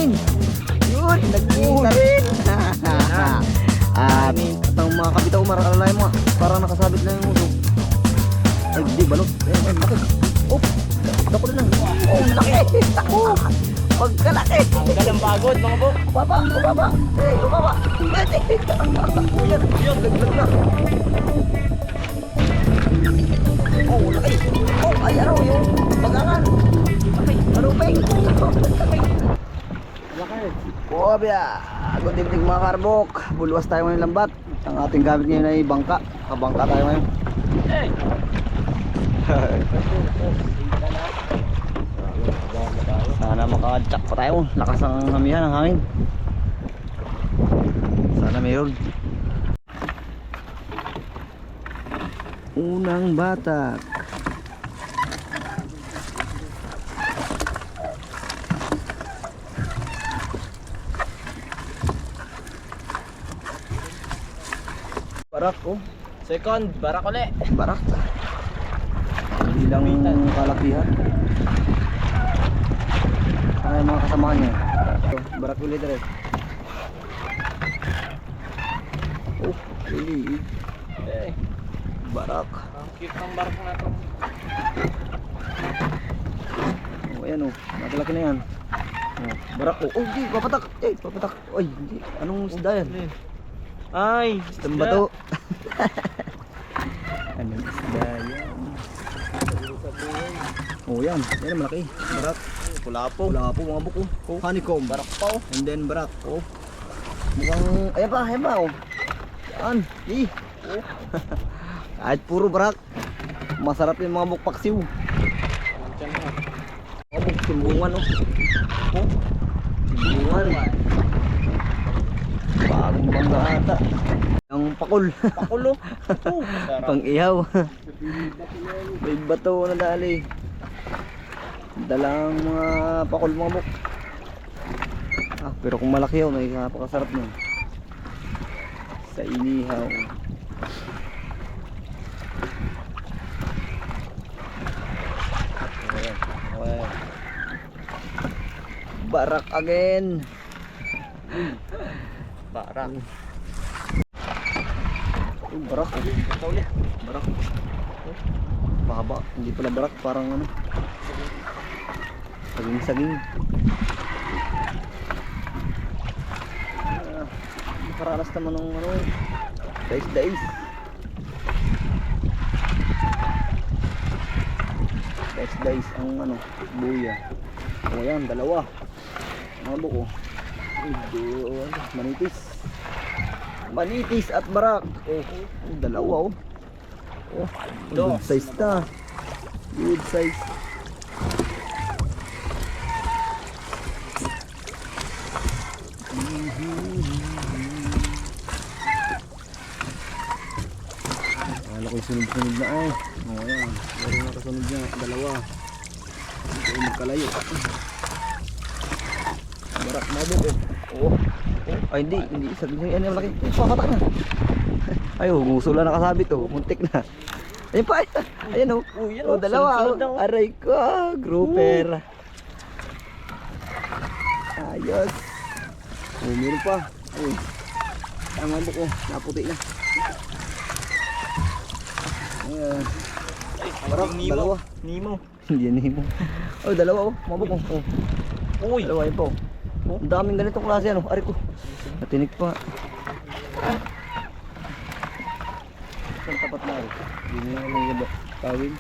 men. Yun, nagkita rin. Itong mga kabitaw, maralay mo. Parang nakasabit na yung uso. Ay, di, balot. Ay, laki. Oh, dako na lang. Oh, laki. Pagkalaki. Ang galang pagod mga bok. Baba. Eh, baba. Yan, laglag na. Oh, laki. Oh, ay, ano yung bagangan. Ano, peng? Laki. Oh, biya. Good evening mga karbok. Bulwas tayo ngayon lambat. Ang ating gamit ngayon ay bangka. Kabangka tayo ngayon. Eh. Sana makatsak pa tayo. Lakas ang hamihan ng hangin. Sana mayroon. Unang batak. Barak oh. Second, barak ulit. Barak. Hindi lang kalakihan. Ay mga kasamahan niya. Barak ulit rin. Oh, really? Eh. Barak. Ang cute ng barak na to. Oh, ayan oh. Nakalaki na yan. Oh, barak oh. Oh, hindi. Papatak. Eh, papatak. Ay, hindi. Anong isda yan? Ay, Isdang bato. Anong isda yan? Oh, yan. Yan ang malaki. Barak. Pulapo. Wala po mga buko. Oh, honeycomb. Barak pa oh. And then barak. Oh. Mukhang, ayan pa oh. Yan. Eh. Oh. Kahit puro barak. Masarap yung mga bukpaksiw. Diyan na. Oh, simbungan oh. Oh. Simbungan. Bagong bangga ata. Ang pakul. Pakulo. Oh, sarap. Pang ihaw. May bato na dali. Dalang mga pakul mga buk. Ah, pero kung malaki yun, may napakasarap nun. Sa inihaw. Ayan, ayan. Barak again. Barak. Barak. Ito ulit. Barak. Mahaba. Hindi pala barak. Parang ano. Saging-saging. Nakaranas naman ng ano. Dais-dais. Dais-dais ang ano. Buya. O yan. Dalawa. Mga buko. Manitis. Manitis at barak. Oh, dalawa oh. Oh, good size na. Good size. Akala ko'y sunod-sunod na ay. Oh, yan. Meron na kasunod niya. Dalawa. Hindi ko magkalayo. Barak mabok oh. Oh. Ay hindi sabi niya yan yung malaki. Papatak na. Ay gusto lang nakasabit oh, muntik na. Ayun pa. Ayan oh. Oh, dalawa oh. Aray ko, grouper. Ayos. Oh, meron pa. Uy. Ang mabok oh, naputi na. Ayan. Barak, dalawa. Nemo. Hindi yan Nemo. Oh, dalawa oh, mabok oh. Uy. Dalawa yun po. Ang daming ganitong klase ano, ari ko. Natinig pa. Isang tapat na ari. Hindi na lang yung kawin.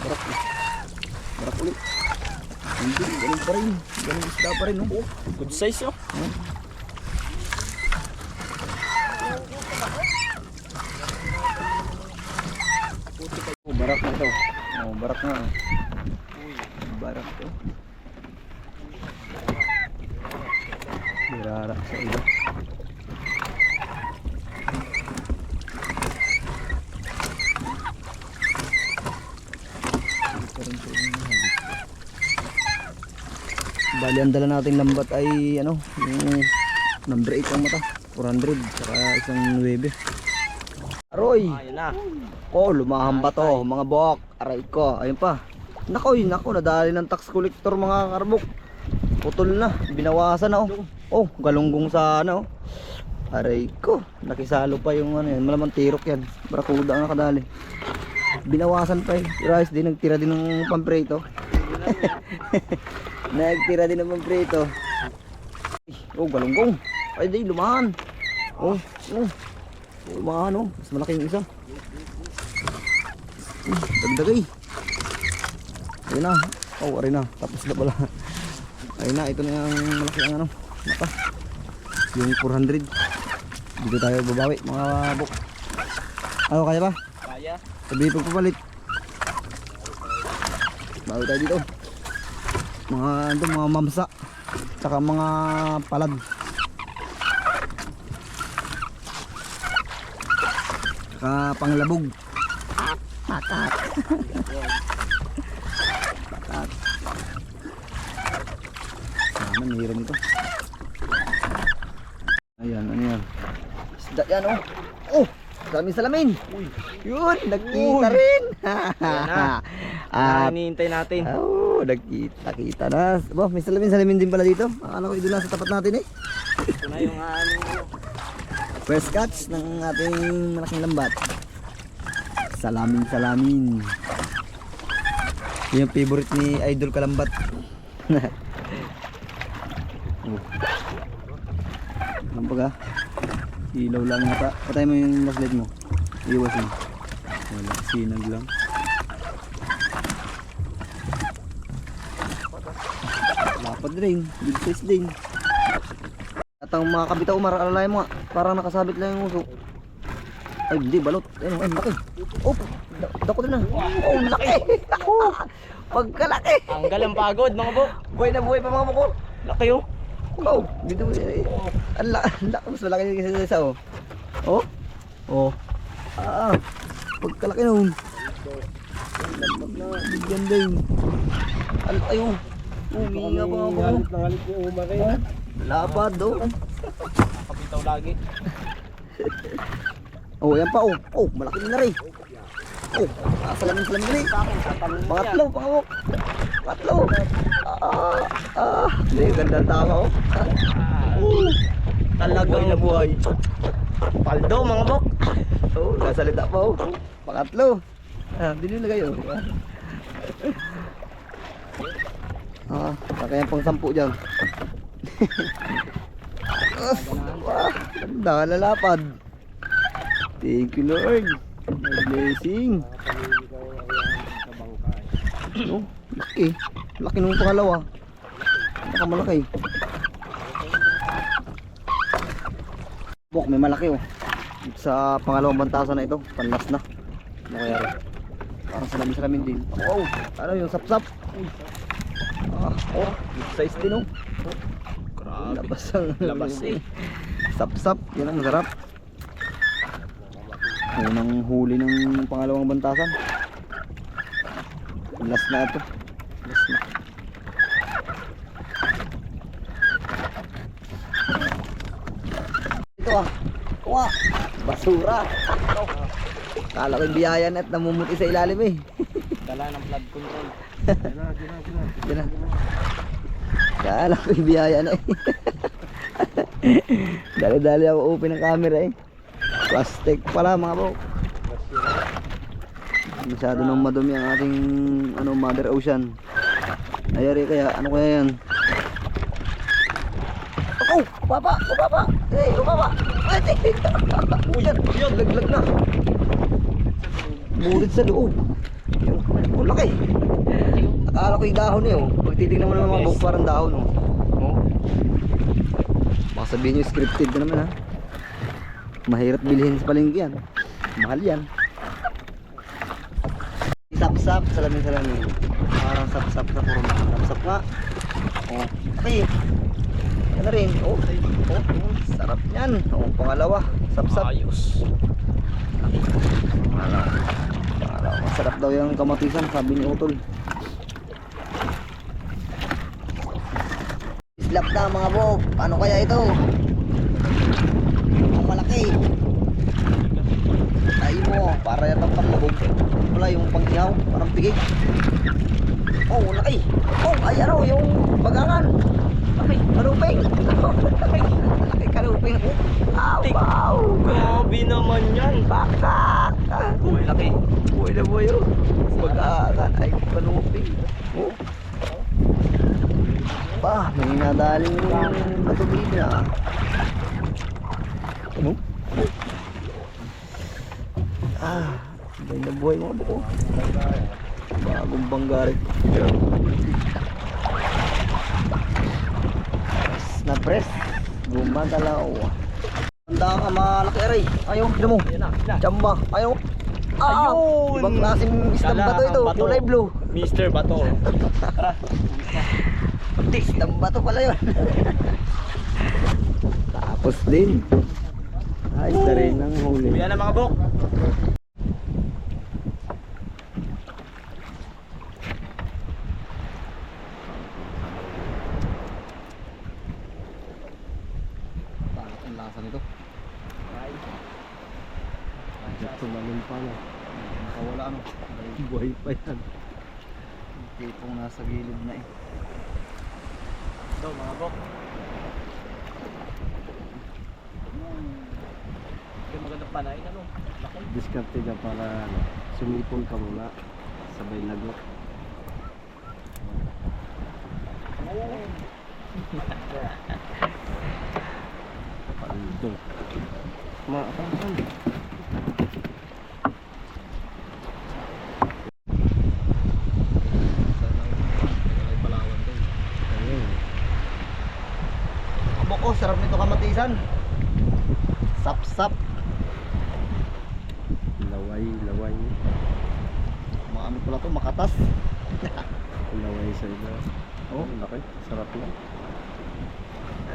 Barak. Barak ulit. Hindi, ganun pa rin. Ganun isda pa rin oh. Good size oh. Oh, barak na to. Oh, barak na. Barak to. Birarak sa iba. Bali ang dala nating lambat ay ano, yung number 8 ang mata, 400 saka isang 9. Aroy. Ayun na. Oh, lumahan pa to, mga bok. Aray ko, ayun pa. Nakoy, nako, nadali ng tax collector mga karbok. Putol na, binawasan na oh. Oh, galunggong sana oh. Aray ko, nakisalo pa yung ano yan, malamang tirok yan. Barakuda ang nakadali. Binawasan pa eh. Rice din, nagtira din ng pamprito. Nagtira din ng pamprito. Oh, galunggong. Ay, di, lumahan. Oh, oh. Lumahan oh, mas malaki yung isa. Dagdag eh. Ayun na. Oh, aray na. Tapos na pala. Ayun na, ito na yung malaki ang ano. Naka. Yung 400. Dito tayo babawi mga bok. Ano kaya ba? Kaya. Sabi pagpapalit. Bawi tayo dito. Mga ano, mga mamsa. Tsaka mga palad. Tsaka panglabog. Patat. Patat. Sana mayroon ito. Ayan, ano yan? Isda yan oh. Oh, salamin. Uy. Yun, nagkita rin. Ayan na. At Hinihintay natin. oh, nagkita na. Bo, may salamin din pala dito. Akala ko doon lang sa tapat natin eh. Ito na yung First catch ng ating malaking lambat. Salamin. Yung favorite ni Idol Kalambat. Oh. Ano ba? Ilaw lang nata. Patay mo yung flashlight mo. Iwas mo. Wala, sinag lang. Lapad rin, big size din. At ang mga kabitaw, maraalay mo nga. Parang nakasabit lang yung uso. Ay, hindi, balot. Ayun, ay, laki. Oh, dako din na. Oh, laki. Pagkalaki. ang galang pagod mga bok. Buhay na buhay pa mga mako. Laki oh. Oh, dito eh. Ang laki, mas malaki yung isa isa oh. Oh. Oh. Ah. Pagkalaki nun. Ganda yun. Ayun. Uminga pa ako. Nangalit yung umaki. Lapad oh. Kapitaw lagi. Oh, yan pa oh. Oh, malaki din na rin. Oh, salamin rin. Pangatlo, pangawok. Pangatlo. Hindi, ganda ang tama oh. Talagang nabuhay. paldo mga bok. Oh, nasalita pa oh. Pangatlo. Dinilagay oh. Kaya pang 10 dyan. Ganda, lalapad. Thank you Lord. My blessing. No, laki. Laki nung pangalawa. Malaki. Bok, may malaki oh. Sa pangalawang bantasan na ito, panlas na. Ano kaya rin? Parang salamin din. Wow, ano yung sapsap? Oh, big size din oh. Grabe. Labas eh. Sapsap, yan ang masarap. Unang huli ng pangalawang bantasan. Last na ito. Last na. Ito ah. Kuha. Basura. Kala ko yung biyayan at namumuti sa ilalim eh. Dala ng flood control. Diyan na. Kala ko yung biyayan eh. Dali-dali ako open ng camera eh. Plastic pala mga bro. Masyado nang madumi ang ating ano, Mother Ocean. Ayari kaya, ano kaya yan? Oh, baba. Hey, baba. Yan, laglag na. Burit sa loob. Oh, laki. Akala ko yung dahon eh oh. Pag titignan mo naman mga buk, parang dahon oh. Oh. Baka sabihin nyo scripted na naman ha. Mahirap bilhin sa palengke yan. Mahal yan. Sapsap, salamin. Parang sapsap na puro. Sapsap nga. Oh, okay. Ano rin? Oh, sarap yan. Oh, pangalawa. Sapsap. Ayos. Pangalawa. Masarap daw yung kamatisan, sabi ni Utol. Islap na mga bok. Paano kaya ito? Ang malaki. Ay Oo, para yata panlabog. Wala yung pang-ihaw, parang pigay. Oh, laki. Oh, ay ano, yung bagangan. Laki, kaluping. Laki, kaluping. Oh, wow. Grabe naman yan. Baka. Uy, laki. Uy na mo yun. Bagangan, ay kaluping. Oh. Pa, may nadaling matubig na. Ano? Buhay na buhay mga buko. Bagong bangga rin. Press na press. Gumagalaw. Tanda ka malaki aray. Ayaw, tignan mo. Chamba. Ayaw. Ayun! Ibang klaseng isang bato ito. Bato. Kulay blue. Mr. Bato. Isang bato pala yun. Tapos din. Ayos na rin ang huli. Uyan na mga bok. Bakit ang lasa nito? Tumalun pa na. Nakawala ano? Buhay pa yan. Tipong nasa gilid na eh. Ito mga bok. Yung magandang panay ano. Laki. Diskarte ka para ano, sumipon ka muna. Sabay lagot. Paldo. Maakasan. Ayun. Abo ko, sarap nito kamatisan. Sap-sap. Laway, laway. Maano pala to, makatas. Laway sa iba. Oh, Laki. Sarap lang.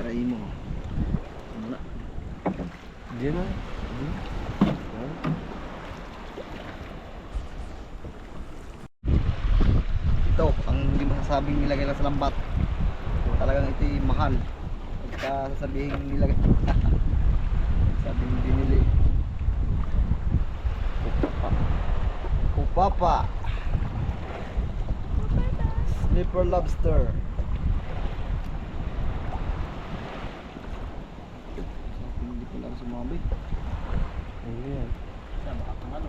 aray mo. Muna. Diyan na. Ito, ang hindi masasabing nilagay lang sa lambat. Talagang ito yung mahal. Pagka sasabihin nilagay. Sabing binili. Kupapa. Snipper lobster. Hindi ko lang sumabi. Ayan. Sa baka pang ano.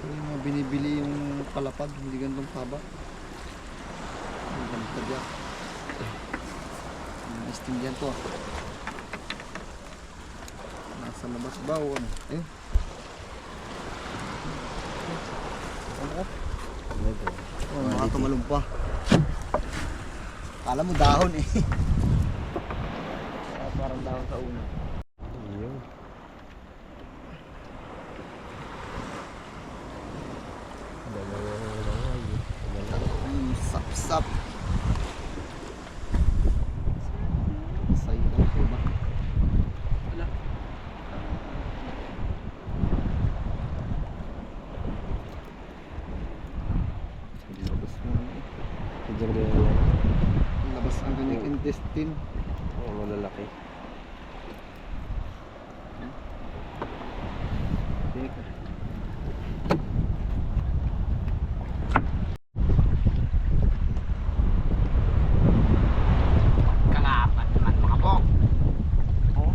Yung mga binibili yung palapag, hindi ganitong haba. Ang ganda diyan. Istindihan to ah. Nasa labas ba o ano? Eh? Ano? Oh, mga tumalumpa. Kala mo dahon eh. Parang dahon sa una. Ayun. Dalawang laway. Sap-sap. Say daw ko ba? Wala. Labas mo na eh. Diyan rin yan. Labas ang kanyang intestine. Ang malalaki. Teka. Kalapat naman mga bok. Oh.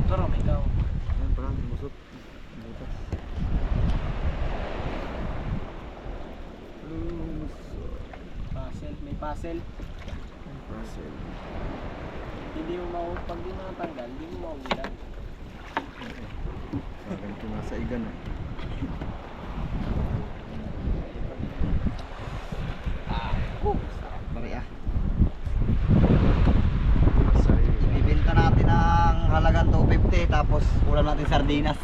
Pero may ikaw. Ayan parang musot. Butas. Puzzle. May puzzle. Parcel. Hindi mo pag di natanggal, hindi mo maulan. Parang ito nasa igan eh. Sarap pare ah. Ibibenta natin ang halagang 250 tapos ulam natin sardinas.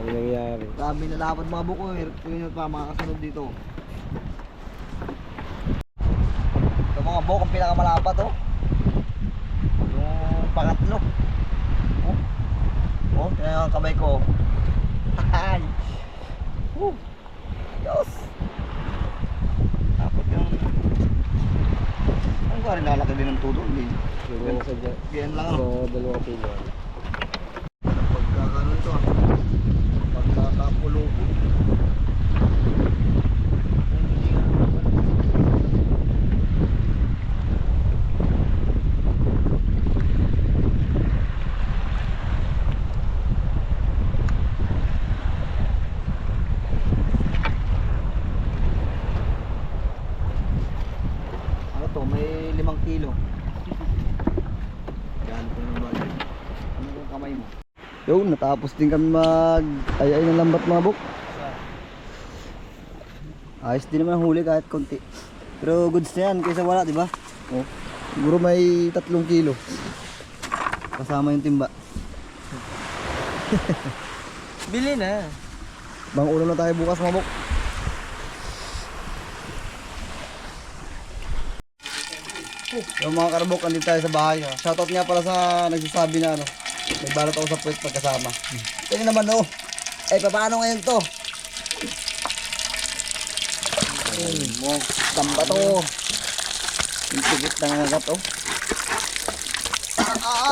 Wala Yung nangyari. Grabe na dapat mga buko. Tingnan nyo pa mga kasunod dito. Ito mga buko, ang pinakamalapat oh. Yung pangatlo. Oh, oh, tingnan nyo ang kamay ko. Ay! Diyos! Dapat yung... Ano ka rin lalaki din ng tudo? Hindi. Yung sa dyan. Ganyan lang ano. Sa 2 kilo. Pagkakano ito ah. Pagkakapulo ko. Ano to? May 5 kilo. Yan po naman. Ano yung kamay mo? Yun, natapos din kami mag-ayay ng lambat mga buk. Ayos din naman ang huli kahit konti. Pero goods na yan kaysa wala, di ba? Oh, siguro may 3 kilo. Kasama yung timba. Bili na. Bang ulam na tayo bukas mga buk. Yung mga karbok, andito tayo sa bahay ha. Shoutout nga pala sa nagsasabi na ano, nagbalot ako sa puwet pagkasama. Tingnan naman oh. Eh paano ngayon to? Mo, tamba to. Yung tigit na ngagat oh.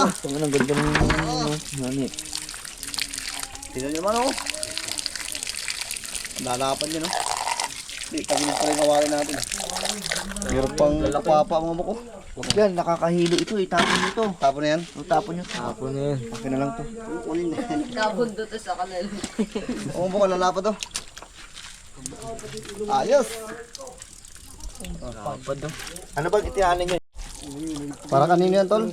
Ito nga ang ganda ng nani. Tingnan nyo naman oh. Lalapan yun oh. Hindi, tagilid pa rin kawain natin. Meron pang kapapa mga buko. Yan, nakakahilo ito. Itapon nyo ito. Tapon na yan. Tapon nyo. Tapon na yan. Akin na lang to. Kunin na yan. Tapon doon sa kanila. Oo buko, lalapad to. Ayos. Ano ba itihanan nyo? Para kanino yan tol?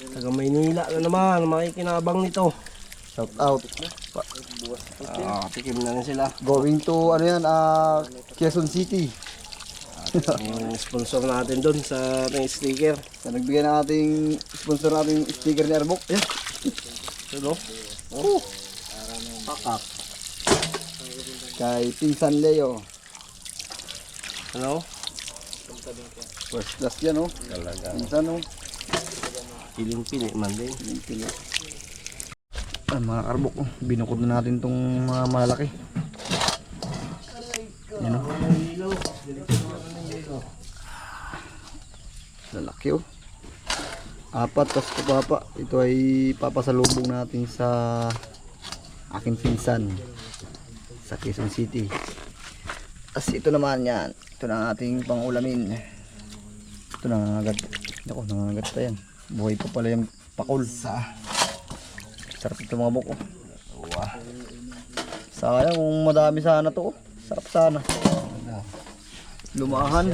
Taga Maynila na naman, makikinabang nito. Shout out. Tikim na rin sila. Going to ano yan, Quezon City. Yung sponsor natin doon sa ating sticker. So, nagbigay ng ating sponsor nating sticker ni Arbok. Ayan. Ito, Oh. Pakak. Kay Pinsan Leo. ano? First class yan oh. Talaga. Pinsan oh. Piling-pili man din. Pili. Ah, mga karbok, oh. Binukod na natin tong mga malaki. Yan oh. Lalaki oh. 4 tas kapapa. Ito ay papasalubong natin sa aking pinsan sa Quezon City. As ito naman yan. Ito na ang ating pangulamin. Ito nangangagat. Ako, nangangagat pa yan. Buhay pa pala yung pakul. Sarap ito mga buko. Sayang kung madami sana to. Sarap sana. Lumahan.